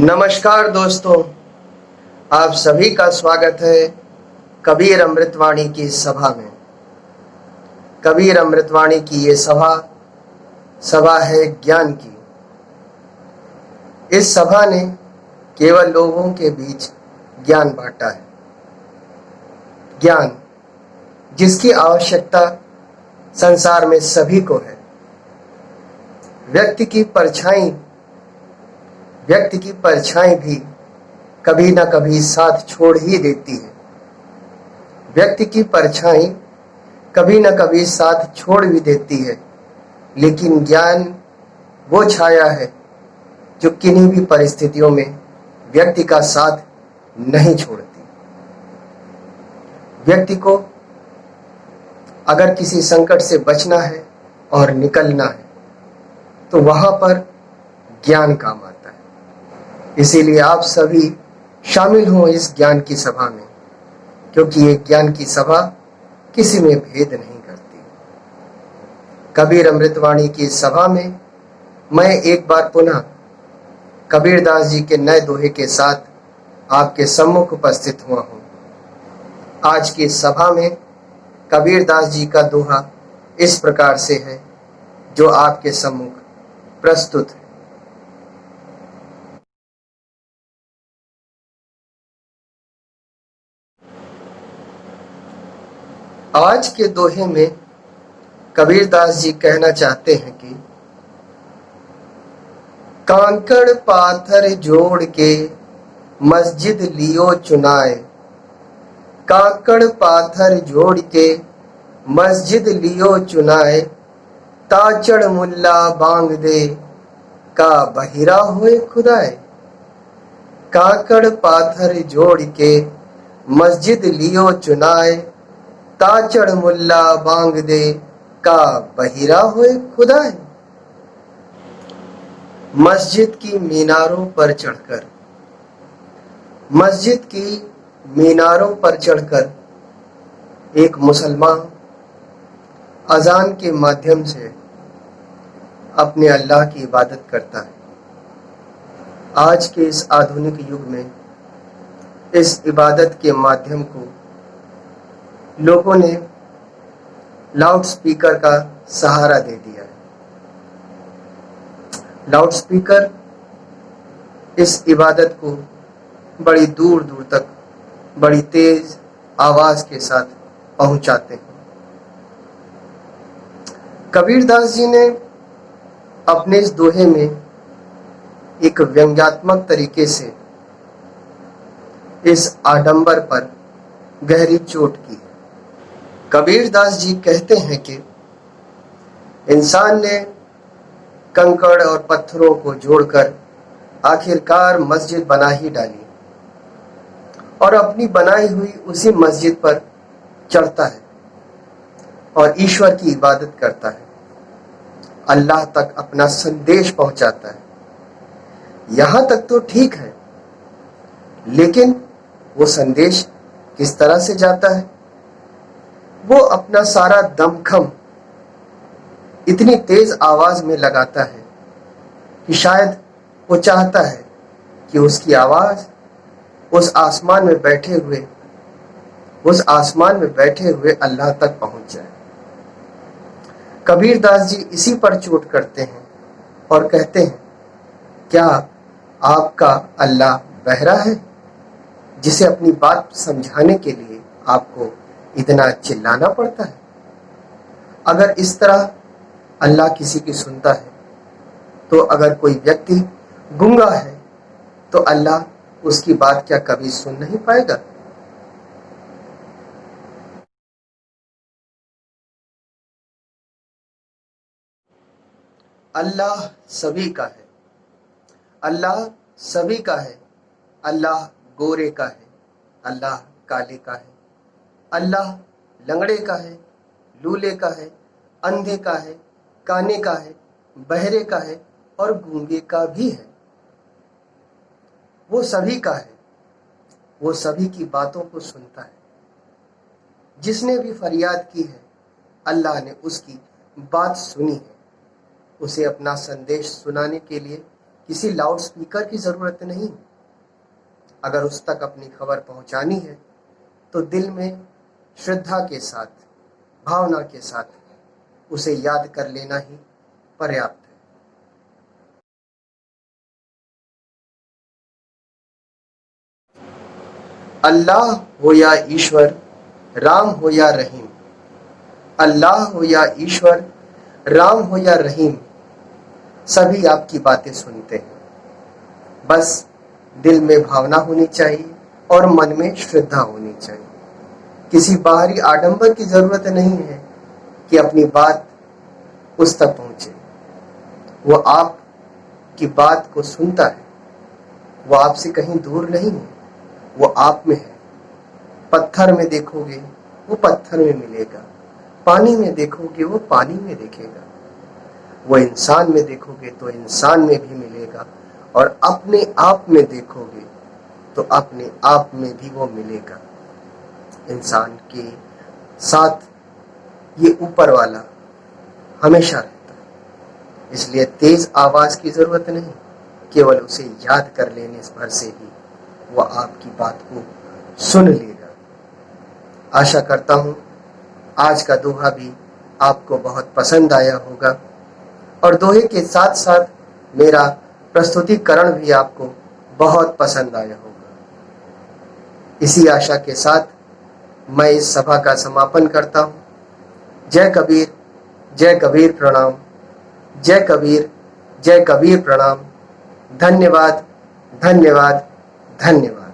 नमस्कार दोस्तों, आप सभी का स्वागत है कबीर अमृतवाणी की सभा में। कबीर अमृतवाणी की ये सभा है ज्ञान की। इस सभा ने केवल लोगों के बीच ज्ञान बांटा है, ज्ञान जिसकी आवश्यकता संसार में सभी को है। व्यक्ति की परछाई भी कभी न कभी साथ छोड़ ही देती है। व्यक्ति की परछाई कभी न कभी साथ छोड़ भी देती है, लेकिन ज्ञान वो छाया है जो किन्हीं भी परिस्थितियों में व्यक्ति का साथ नहीं छोड़ती। व्यक्ति को अगर किसी संकट से बचना है और निकलना है तो वहां पर ज्ञान काम आता है। इसीलिए आप सभी शामिल हों इस ज्ञान की सभा में, क्योंकि ये ज्ञान की सभा किसी में भेद नहीं करती। कबीर अमृतवाणी की सभा में मैं एक बार पुनः कबीरदास जी के नए दोहे के साथ आपके सम्मुख उपस्थित हुआ हूँ। आज की सभा में कबीरदास जी का दोहा इस प्रकार से है जो आपके सम्मुख प्रस्तुत है। आज के दोहे में कबीरदास जी कहना चाहते हैं कि कांकड़ पाथर जोड़ के मस्जिद लियो चुनाए। कांकड़ पाथर जोड़ के मस्जिद लियो चुनाए, ताचड़ मुल्ला बांग दे का बहिरा हुए खुदाए। कांकड़ पाथर जोड़ के मस्जिद लियो चुनाए, ताचड़ मुल्ला बांग दे का बहिरा हुए खुदाए। मस्जिद की मीनारों पर चढ़कर एक मुसलमान अजान के माध्यम से अपने अल्लाह की इबादत करता है। आज के इस आधुनिक युग में इस इबादत के माध्यम को लोगों ने लाउड स्पीकर का सहारा दे दिया है। लाउड स्पीकर इस इबादत को बड़ी दूर दूर तक बड़ी तेज आवाज के साथ पहुंचाते हैं। कबीरदास जी ने अपने इस दोहे में एक व्यंग्यात्मक तरीके से इस आडंबर पर गहरी चोट की। कबीरदास जी कहते हैं कि इंसान ने कंकड़ और पत्थरों को जोड़कर आखिरकार मस्जिद बना ही डाली और अपनी बनाई हुई उसी मस्जिद पर चढ़ता है और ईश्वर की इबादत करता है, अल्लाह तक अपना संदेश पहुंचाता है। यहां तक तो ठीक है, लेकिन वो संदेश किस तरह से जाता है? वो अपना सारा दमखम इतनी तेज आवाज में लगाता है कि शायद वो चाहता है कि उसकी आवाज उस आसमान में बैठे हुए अल्लाह तक पहुंच जाए। कबीरदास जी इसी पर चोट करते हैं और कहते हैं, क्या आपका अल्लाह बहरा है जिसे अपनी बात समझाने के लिए आपको इतना चिल्लाना पड़ता है? अगर इस तरह अल्लाह किसी की सुनता है तो अगर कोई व्यक्ति गूंगा है तो अल्लाह उसकी बात क्या कभी सुन नहीं पाएगा? अल्लाह सभी का है, अल्लाह सभी का है। अल्लाह गोरे का है, अल्लाह काले का है, अल्लाह लंगड़े का है, लूले का है, अंधे का है, काने का है, बहरे का है और गूंगे का भी है। वो सभी का है, वो सभी की बातों को सुनता है। जिसने भी फरियाद की है अल्लाह ने उसकी बात सुनी है, उसे अपना संदेश सुनाने के लिए किसी लाउड स्पीकर की ज़रूरत नहीं। अगर उस तक अपनी खबर पहुंचानी है तो दिल में श्रद्धा के साथ, भावना के साथ उसे याद कर लेना ही पर्याप्त है। अल्लाह हो या ईश्वर, राम हो या रहीम। अल्लाह हो या ईश्वर, राम हो या रहीम, सभी आपकी बातें सुनते हैं। बस दिल में भावना होनी चाहिए और मन में श्रद्धा होनी चाहिए। किसी बाहरी आडंबर की जरूरत नहीं है कि अपनी बात उस तक पहुंचे। वो आपकी बात को सुनता है। वो आपसे कहीं दूर नहीं है, वो आप में है। पत्थर में देखोगे वो पत्थर में मिलेगा, पानी में देखोगे वो पानी में दिखेगा, वो इंसान में देखोगे तो इंसान में भी मिलेगा, और अपने आप में देखोगे तो अपने आप में भी वो मिलेगा। इंसान के साथ ये ऊपर वाला हमेशा रहता है, इसलिए तेज आवाज की जरूरत नहीं, केवल उसे याद कर लेने भर से ही वो आपकी बात को सुन लेगा। आशा करता हूं आज का दोहा भी आपको बहुत पसंद आया होगा और दोहे के साथ साथ मेरा प्रस्तुतिकरण भी आपको बहुत पसंद आया होगा। इसी आशा के साथ मैं इस सभा का समापन करता हूं। जय कबीर, जय कबीर प्रणाम, जय कबीर, जय कबीर प्रणाम। धन्यवाद, धन्यवाद, धन्यवाद।